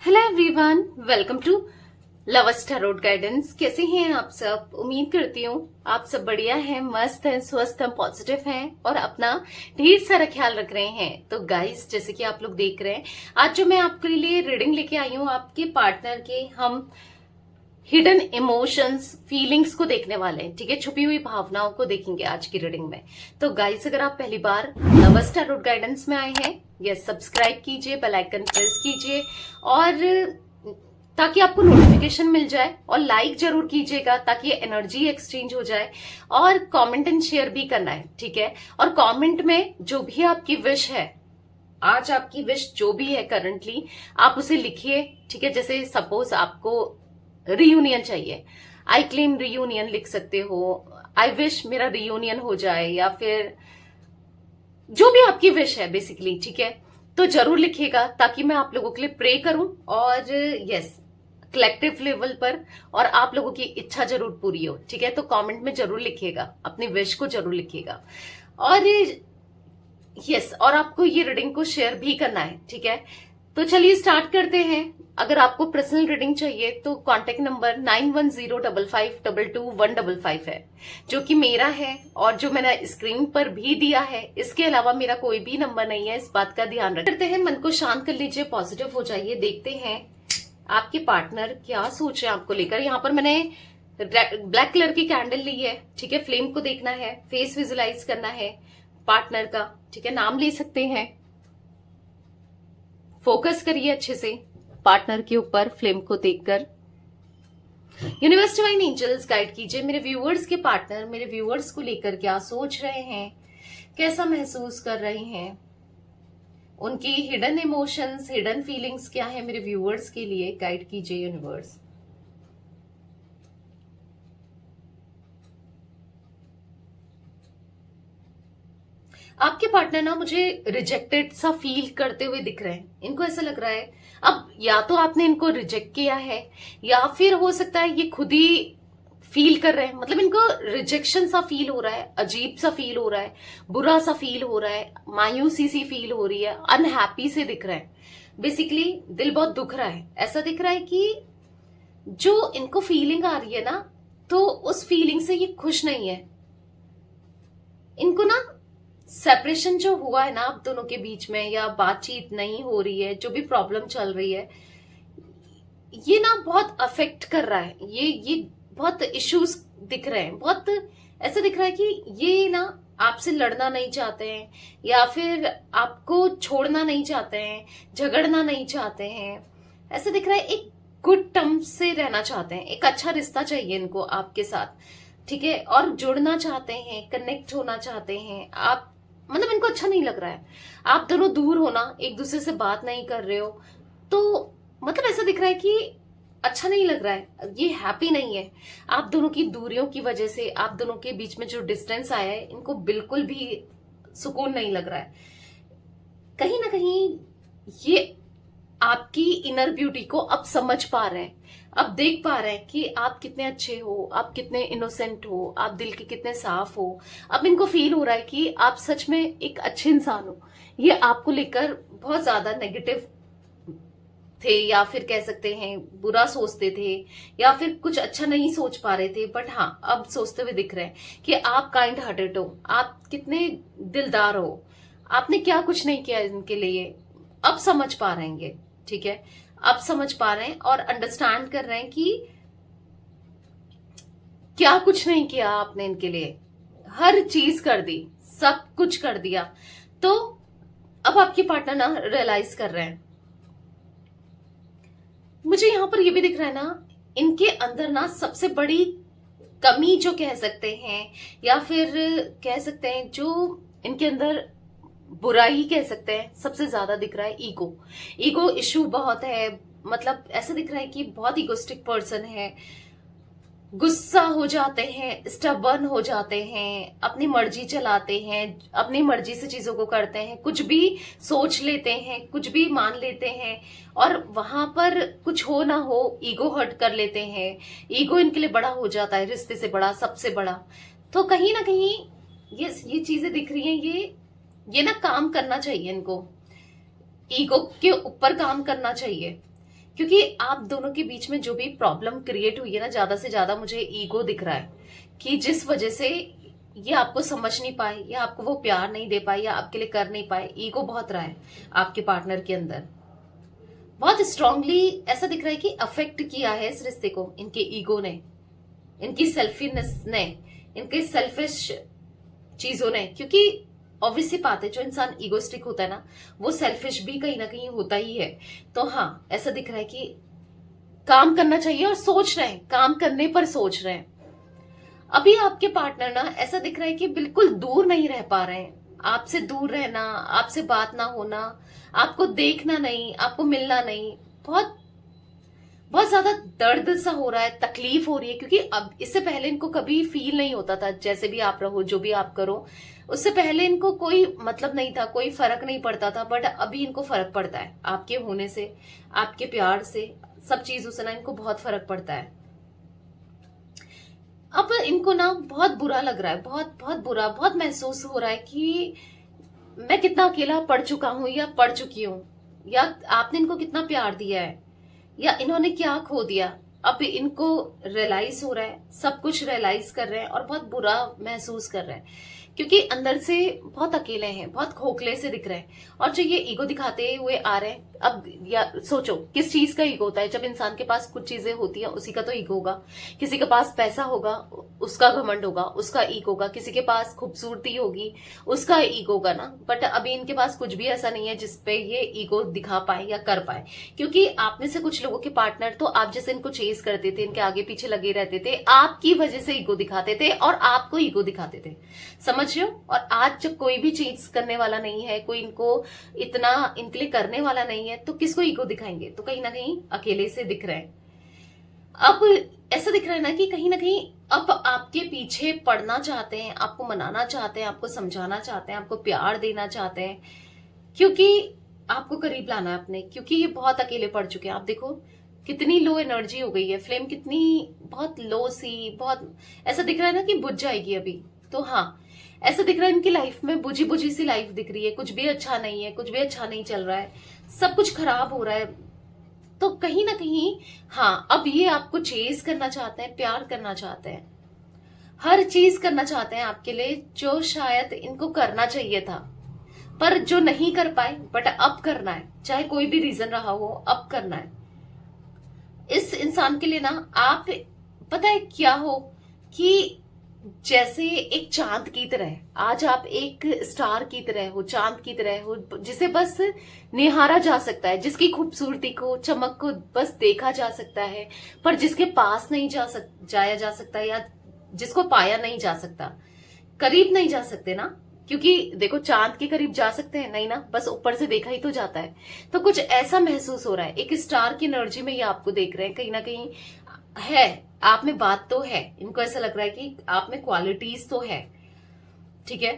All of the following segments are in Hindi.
Hello everyone, welcome to lovers tarot guidance. कैसे हैं आप सब? उम्मीद करती हूँ आप सब बढ़िया हैं, मस्त हैं, स्वस्थ हैं, पॉजिटिव हैं और अपना ढेर सारा ख्याल रख रहे हैं। तो गाइस, जैसे कि आप लोग देख रहे हैं, आज जो मैं आपके लिए रीडिंग लेके आई हूँ, आपके पार्टनर के हम हिडन इमोशंस, फीलिंग्स को देखने वाले हैं। ठीक है, छुपी हुई भावनाओं को देखेंगे आज की रीडिंग में। तो गाइस, अगर आप पहली बार लवर्स टैरोट गाइडेंस में आए हैं, यस, सब्सक्राइब कीजिए, बेल आइकन प्रेस कीजिए और ताकि आपको नोटिफिकेशन मिल जाए, और लाइक जरूर कीजिएगा ताकि एनर्जी एक्सचेंज हो जाए, और कमेंट एंड शेयर भी करना है। ठीक है, और कमेंट में जो भी आपकी विश है, आज आपकी विश जो भी है करंटली, आप उसे लिखिए। ठीक है, जैसे सपोज आपको रियूनियन चाहिए, आई क्लेम रियूनियन लिख सकते हो, आई विश मेरा रियूनियन हो जाए, या फिर जो भी आपकी विश है बेसिकली। ठीक है, तो जरूर लिखिएगा ताकि मैं आप लोगों के लिए प्रे करूं और यस, कलेक्टिव लेवल पर, और आप लोगों की इच्छा जरूर पूरी हो। ठीक है, तो कमेंट में जरूर लिखिएगा, अपनी विश को जरूर लिखिएगा और यस, और आपको ये रीडिंग को शेयर भी करना है। ठीक है, तो चलिए स्टार्ट करते हैं। अगर आपको पर्सनल रीडिंग चाहिए तो कांटेक्ट नंबर 9105522155 है, जो कि मेरा है और जो मैंने स्क्रीन पर भी दिया है। इसके अलावा मेरा कोई भी नंबर नहीं है, इस बात का ध्यान रखते हैं। मन को शांत कर लीजिए, पॉजिटिव हो जाइए। देखते हैं आपके पार्टनर क्या सोच रहे हैं आपको लेकर। यहाँ पर मैंने ब्लैक कलर की कैंडल ली है। ठीक है, फ्लेम को देखना है, फेस विजुलाइज करना है पार्टनर का। ठीक है, नाम ले सकते हैं, फोकस करिए अच्छे से पार्टनर के ऊपर, फ्लेम को देखकर। यूनिवर्स डिवाइन एंजल्स गाइड कीजिए मेरे व्यूअर्स के पार्टनर मेरे व्यूअर्स को लेकर क्या सोच रहे हैं, कैसा महसूस कर रहे हैं, उनकी हिडन इमोशंस, हिडन फीलिंग्स क्या है मेरे व्यूअर्स के लिए। गाइड कीजिए यूनिवर्स। आपके पार्टनर ना मुझे रिजेक्टेड सा फील करते हुए दिख रहे हैं। इनको ऐसा लग रहा है, अब या तो आपने इनको रिजेक्ट किया है, या फिर हो सकता है ये खुद ही फील कर रहे हैं। मतलब इनको रिजेक्शन सा फील हो रहा है, अजीब सा फील हो रहा है, बुरा सा फील हो रहा है, मायूसी सी फील हो रही है, अनहैप्पी से दिख रहे हैं। बेसिकली दिल बहुत दुख रहा है। ऐसा दिख रहा है कि जो इनको फीलिंग आ रही है ना, तो उस फीलिंग से ये खुश नहीं है। इनको ना सेपरेशन जो हुआ है ना आप दोनों के बीच में, या बातचीत नहीं हो रही है, जो भी प्रॉब्लम चल रही है, ये ना बहुत अफेक्ट कर रहा है। ये बहुत इश्यूज दिख रहे हैं। बहुत ऐसा दिख रहा है कि ये ना आपसे लड़ना नहीं चाहते हैं, या फिर आपको छोड़ना नहीं चाहते हैं, झगड़ना नहीं चाहते हैं। ऐसा दिख रहा है एक गुड टर्म से रहना चाहते हैं, एक अच्छा रिश्ता चाहिए इनको आपके साथ। ठीक है, और जुड़ना चाहते हैं, कनेक्ट होना चाहते हैं आप। मतलब इनको अच्छा नहीं लग रहा है आप दोनों दूर होना, एक दूसरे से बात नहीं कर रहे हो, तो मतलब ऐसा दिख रहा है कि अच्छा नहीं लग रहा है, ये हैप्पी नहीं है। आप दोनों की दूरियों की वजह से, आप दोनों के बीच में जो डिस्टेंस आया है, इनको बिल्कुल भी सुकून नहीं लग रहा है। कहीं ना कहीं ये आपकी इनर ब्यूटी को अब समझ पा रहे हैं, अब देख पा रहे हैं कि आप कितने अच्छे हो, आप कितने इनोसेंट हो, आप दिल के कितने साफ हो। अब इनको फील हो रहा है कि आप सच में एक अच्छे इंसान हो। ये आपको लेकर बहुत ज्यादा नेगेटिव थे, या फिर कह सकते हैं बुरा सोचते थे, या फिर कुछ अच्छा नहीं सोच पा रहे थे। बट हाँ, अब सोचते हुए दिख रहे हैं कि आप काइंड हार्टेड हो, आप कितने दिलदार हो, आपने क्या कुछ नहीं किया इनके लिए। अब समझ पा रहे हैं ये। ठीक है, अब समझ पा रहे हैं और अंडरस्टैंड कर रहे हैं कि क्या कुछ नहीं किया आपने इनके लिए, हर चीज कर दी, सब कुछ कर दिया। तो अब आपके पार्टनर ना रियलाइज कर रहे हैं। मुझे यहां पर ये भी दिख रहा है ना, इनके अंदर ना सबसे बड़ी कमी जो कह सकते हैं, या फिर कह सकते हैं जो इनके अंदर बुराई कह सकते हैं, सबसे ज्यादा दिख रहा है ईगो। ईगो इश्यू बहुत है। मतलब ऐसा दिख रहा है कि बहुत इगोस्टिक पर्सन है, गुस्सा हो जाते हैं, स्टबर्न हो जाते हैं, अपनी मर्जी चलाते हैं, अपनी मर्जी से चीजों को करते हैं, कुछ भी सोच लेते हैं, कुछ भी मान लेते हैं, और वहां पर कुछ हो ना हो ईगो हर्ट कर लेते हैं। ईगो इनके लिए बड़ा हो जाता है, रिश्ते से बड़ा, सबसे बड़ा। तो कहीं ना कहीं ये चीजें दिख रही हैं। ये ना काम करना चाहिए इनको, ईगो के ऊपर काम करना चाहिए क्योंकि आप दोनों के बीच में जो भी प्रॉब्लम क्रिएट हुई है ना, ज्यादा से ज्यादा मुझे ईगो दिख रहा है कि जिस वजह से ये आपको समझ नहीं पाए या आपको वो प्यार नहीं दे पाए या आपके लिए कर नहीं पाए। ईगो बहुत रहा है आपके पार्टनर के अंदर, बहुत स्ट्रांगली ऐसा दिख रहा है कि अफेक्ट किया है इस रिश्ते को इनके ईगो ने, इनकी सेल्फीनेस ने, इनके सेल्फिश चीजों ने। क्योंकि ऑब्वियस सी बात है, जो इंसान ईगोस्टिक होता है ना, वो सेल्फिश भी कहीं ना कहीं होता ही है। तो हाँ, ऐसा दिख रहा है कि काम करना चाहिए और सोच रहे हैं, काम करने पर सोच रहे हैं। अभी आपके पार्टनर ना ऐसा दिख रहा है कि बिल्कुल दूर नहीं रह पा रहे हैं। आपसे दूर रहना, आपसे बात ना होना, आपको देखना नहीं, आपको मिलना नहीं, बहुत बहुत ज्यादा दर्द सा हो रहा है, तकलीफ हो रही है। क्योंकि अब इससे पहले इनको कभी फील नहीं होता था, जैसे भी आप रहो, जो भी आप करो, उससे पहले इनको कोई मतलब नहीं था, कोई फर्क नहीं पड़ता था। बट अभी इनको फर्क पड़ता है, आपके होने से, आपके प्यार से, सब चीजों से ना इनको बहुत फर्क पड़ता है। अब इनको ना बहुत बुरा लग रहा है, बहुत बहुत बुरा, बहुत महसूस हो रहा है कि मैं कितना अकेला पड़ चुका हूं या पड़ चुकी हूं, या आपने इनको कितना प्यार दिया है, या इन्होंने क्या खो दिया। अब इनको रियलाइज हो रहा है, सब कुछ रियलाइज कर रहे हैं और बहुत बुरा महसूस कर रहे हैं। क्योंकि अंदर से बहुत अकेले हैं, बहुत खोखले से दिख रहे हैं। और जो ये ईगो दिखाते हुए आ रहे हैं, अब या सोचो किस चीज का ईगो होता है। जब इंसान के पास कुछ चीजें होती हैं उसी का तो ईगो होगा। किसी के पास पैसा होगा उसका घमंड होगा, उसका ईगो होगा। किसी के पास खूबसूरती होगी उसका ईगो होगा ना। बट अभी इनके पास कुछ भी ऐसा नहीं है जिसपे ये ईगो दिखा पाए या कर पाए। क्योंकि आप में से कुछ लोगों के पार्टनर तो आप जैसे इनको चेज करते थे, इनके आगे पीछे लगे रहते थे, आपकी वजह से ईगो दिखाते थे और आपको ईगो दिखाते थे, समझ रहे हो। और आज जब कोई भी चीज करने वाला नहीं है, कोई इनको इतना इनके लिए करने वाला नहीं है, तो किसको ईगो दिखाएंगे। तो कहीं ना कहीं अकेले से दिख रहे हैं। अब ऐसा दिख रहा है ना कि कहीं ना कहीं अब आपके पीछे पड़ना चाहते हैं, आपको मनाना चाहते हैं, आपको समझाना चाहते हैं, आपको प्यार देना चाहते हैं, क्योंकि आपको करीब लाना है अपने। क्योंकि ये बहुत अकेले पड़ चुके हैं। आप देखो कितनी लो एनर्जी हो गई है, फ्लेम कितनी बहुत लो सी, बहुत ऐसा दिख रहा है ना कि बुझ जाएगी अभी। तो हाँ, ऐसा दिख रहा है इनकी लाइफ में बुझी बुझी सी लाइफ दिख रही है, कुछ भी अच्छा नहीं है, कुछ भी अच्छा नहीं चल रहा है, सब कुछ खराब हो रहा है। तो कहीं ना कहीं हाँ, अब ये आपको चेज करना चाहते हैं, प्यार करना चाहते हैं, हर चीज करना चाहते हैं आपके लिए, जो शायद इनको करना चाहिए था पर जो नहीं कर पाए। बट अब करना है, चाहे कोई भी रीजन रहा हो, अब करना है। इस इंसान के लिए ना आप पता है क्या हो कि जैसे एक चांद की तरह, आज आप एक स्टार की तरह हो, चांद की तरह हो, जिसे बस निहारा जा सकता है, जिसकी खूबसूरती को, चमक को बस देखा जा सकता है, पर जिसके पास नहीं जाया जा सकता, या जिसको पाया नहीं जा सकता। करीब नहीं जा सकते ना, क्योंकि देखो चांद के करीब जा सकते हैं नहीं ना, बस ऊपर से देखा ही तो जाता है। तो कुछ ऐसा महसूस हो रहा है, एक स्टार की एनर्जी में ये आपको देख रहे हैं। कहीं ना कहीं है आप में बात तो है, इनको ऐसा लग रहा है कि आप में क्वालिटीज तो है, ठीक है।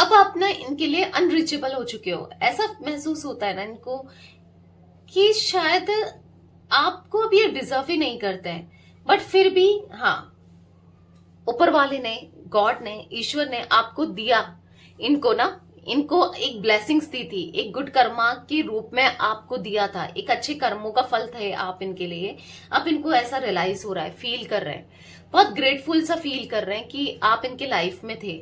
अब आप ना इनके लिए अनरीचेबल हो चुके हो, ऐसा महसूस होता है ना इनको कि शायद आपको अब ये डिजर्व ही नहीं करते हैं। बट फिर भी हाँ, ऊपर वाले ने, गॉड ने, ईश्वर ने आपको दिया, इनको एक ब्लेसिंग्स दी थी, एक गुड कर्मा के रूप में आपको दिया था, एक अच्छे कर्मों का फल थे आप इनके लिए। अब इनको ऐसा रियलाइज हो रहा है, फील कर रहे हैं, बहुत ग्रेटफुल सा फील कर रहे हैं कि आप इनके लाइफ में थे,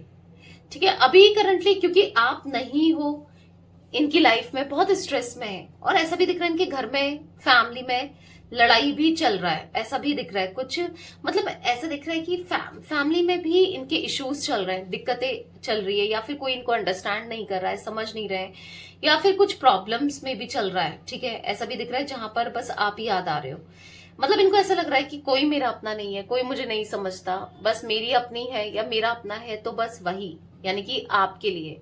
ठीक है। अभी करंटली क्योंकि आप नहीं हो इनकी लाइफ में, बहुत स्ट्रेस में है। और ऐसा भी दिख रहा है इनके घर में, फैमिली में लड़ाई भी चल रहा है, ऐसा भी दिख रहा है कुछ। मतलब ऐसा दिख रहा है कि फैमिली में भी इनके इश्यूज चल रहे हैं, दिक्कतें चल रही है, या फिर कोई इनको अंडरस्टैंड नहीं कर रहा है, समझ नहीं रहे, या फिर कुछ प्रॉब्लम्स में भी चल रहा है, ठीक है। ऐसा भी दिख रहा है जहां पर बस आप ही याद आ रहे हो। मतलब इनको ऐसा लग रहा है कि कोई मेरा अपना नहीं है, कोई मुझे नहीं समझता, बस मेरी अपनी है या मेरा अपना है तो बस वही, यानी कि आपके लिए,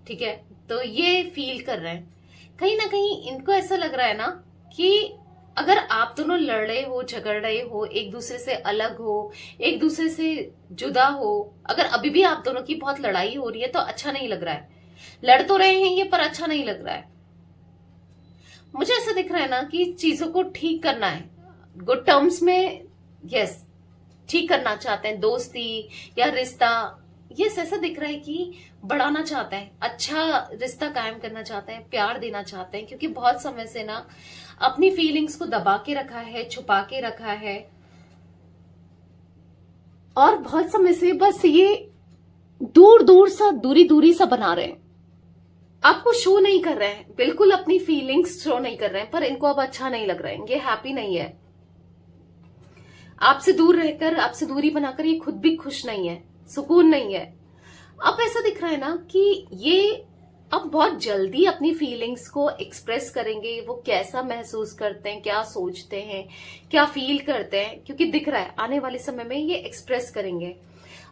ठीक है। तो ये फील कर रहे हैं। कहीं ना कहीं इनको ऐसा लग रहा है ना कि अगर आप दोनों लड़ रहे हो, झगड़ रहे हो, एक दूसरे से अलग हो, एक दूसरे से जुदा हो, अगर अभी भी आप दोनों की बहुत लड़ाई हो रही है तो अच्छा नहीं लग रहा है। लड़ तो रहे हैं ये, पर अच्छा नहीं लग रहा है। मुझे ऐसा दिख रहा है ना कि चीजों को ठीक करना है, गुड टर्म्स में, यस, ठीक करना चाहते हैं, दोस्ती या रिश्ता ये ऐसा दिख रहा है कि बढ़ाना चाहता है, अच्छा रिश्ता कायम करना चाहता है, प्यार देना चाहते हैं, क्योंकि बहुत समय से ना अपनी फीलिंग्स को दबा के रखा है, छुपा के रखा है, और बहुत समय से बस ये दूर दूर सा दूरी सा बना रहे हैं, आपको शो नहीं कर रहे हैं, बिल्कुल अपनी फीलिंग्स शो नहीं कर रहे हैं, पर इनको अब अच्छा नहीं लग रहा है, ये हैप्पी नहीं है। आपसे दूर रहकर, आपसे दूरी बनाकर ये खुद भी खुश नहीं है, सुकून नहीं है। अब ऐसा दिख रहा है ना कि ये अब बहुत जल्दी अपनी फीलिंग्स को एक्सप्रेस करेंगे, वो कैसा महसूस करते हैं, क्या सोचते हैं, क्या फील करते हैं, क्योंकि दिख रहा है आने वाले समय में ये एक्सप्रेस करेंगे।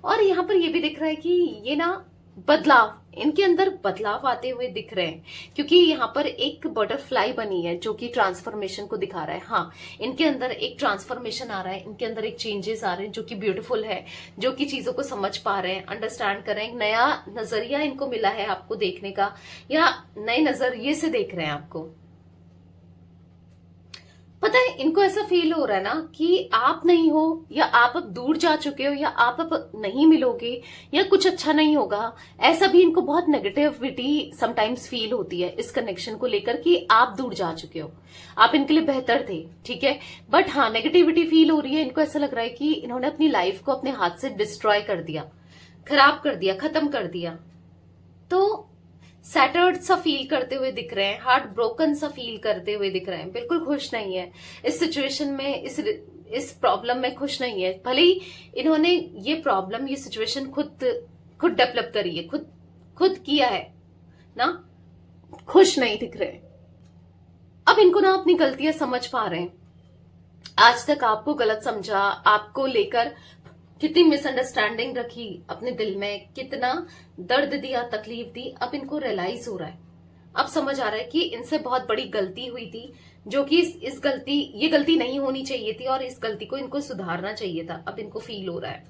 और यहाँ पर ये भी दिख रहा है कि ये ना बदलाव, इनके अंदर बदलाव आते हुए दिख रहे हैं, क्योंकि यहाँ पर एक बटरफ्लाई बनी है जो कि ट्रांसफॉर्मेशन को दिखा रहा है। हाँ, इनके अंदर एक ट्रांसफॉर्मेशन आ रहा है, इनके अंदर एक चेंजेस आ रहे हैं जो कि ब्यूटीफुल है, जो कि चीजों को समझ पा रहे हैं, अंडरस्टैंड कर रहे हैं, एक नया नजरिया इनको मिला है आपको देखने का, या नए नजरिए से देख रहे हैं आपको। पता है, इनको ऐसा फील हो रहा है ना कि आप नहीं हो, या आप अब दूर जा चुके हो, या आप अब नहीं मिलोगे, या कुछ अच्छा नहीं होगा, ऐसा भी इनको बहुत नेगेटिविटी समटाइम्स फील होती है इस कनेक्शन को लेकर कि आप दूर जा चुके हो, आप इनके लिए बेहतर थे, ठीक है, बट हाँ नेगेटिविटी फील हो रही है। इनको ऐसा लग रहा है कि इन्होंने अपनी लाइफ को अपने हाथ से डिस्ट्रॉय कर दिया, खराब कर दिया, खत्म कर दिया, तो सैटर्ड सा फील करते हुए दिख रहे हैं, हार्ट ब्रोकन सा फील करते हुए दिख रहे हैं, बिल्कुल खुश नहीं है इस सिचुएशन में, इस प्रॉब्लम में खुश नहीं है। भले ही इन्होंने ये प्रॉब्लम, ये सिचुएशन खुद डेवलप करी है, खुद किया है ना, खुश नहीं दिख रहे। अब इनको ना अपनी गलतियां समझ पा रहे हैं, आज तक आपको गलत समझा, आपको लेकर कितनी मिसअंडरस्टैंडिंग रखी अपने दिल में, कितना दर्द दिया, तकलीफ दी, अब इनको रियलाइज हो रहा है, अब समझ आ रहा है कि इनसे बहुत बड़ी गलती हुई थी, जो कि ये गलती नहीं होनी चाहिए थी, और इस गलती को इनको सुधारना चाहिए था। अब इनको फील हो रहा है,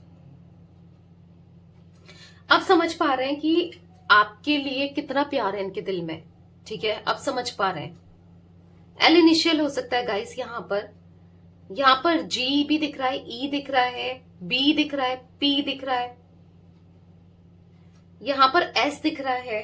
अब समझ पा रहे हैं कि आपके लिए कितना प्यार है इनके दिल में, ठीक है, अब समझ पा रहे हैं। एल इनिशियल हो सकता है गाइस, यहाँ पर जी भी दिख रहा है, ई दिख रहा है, बी दिख रहा है, पी दिख रहा है, यहां पर एस दिख रहा है,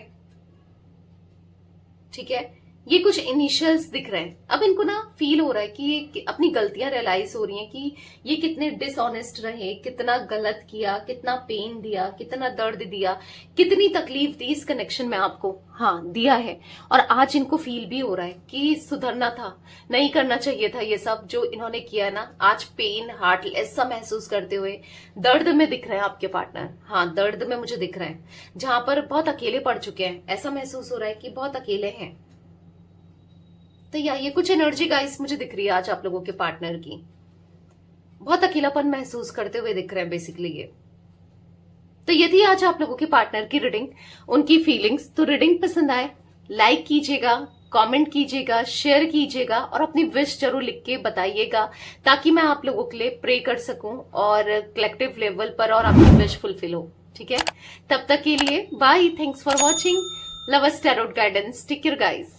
ठीक है, ये कुछ इनिशियल्स दिख रहे हैं। अब इनको ना फील हो रहा है कि ये अपनी गलतियां रियलाइज हो रही हैं कि ये कितने डिसऑनेस्ट रहे, कितना गलत किया, कितना पेन दिया, कितना दर्द दिया, कितनी तकलीफ दी इस कनेक्शन में आपको, हाँ दिया है। और आज इनको फील भी हो रहा है कि सुधरना था, नहीं करना चाहिए था ये सब जो इन्होंने किया ना। आज पेन, हार्टलेस सा महसूस करते हुए दर्द में दिख रहे हैं आपके पार्टनर, हाँ दर्द में मुझे दिख रहे हैं, जहां पर बहुत अकेले पड़ चुके हैं, ऐसा महसूस हो रहा है कि बहुत अकेले हैं। तो ये कुछ एनर्जी गाइस मुझे दिख रही है आज आप लोगों के पार्टनर की, बहुत अकेलापन महसूस करते हुए दिख रहे हैं बेसिकली ये। तो ये थी आज आप लोगों के पार्टनर की रीडिंग, उनकी फीलिंग्स। तो रीडिंग पसंद आए लाइक कीजिएगा, कमेंट कीजिएगा, शेयर कीजिएगा, और अपनी विश जरूर लिख के बताइएगा, ताकि मैं आप लोगों के लिए प्रे कर सकूं और कलेक्टिव लेवल पर और आपकी विश फुलफिल हो, ठीक है। तब तक के लिए bye, thanks for watching, love us tarot guidance, take care guys.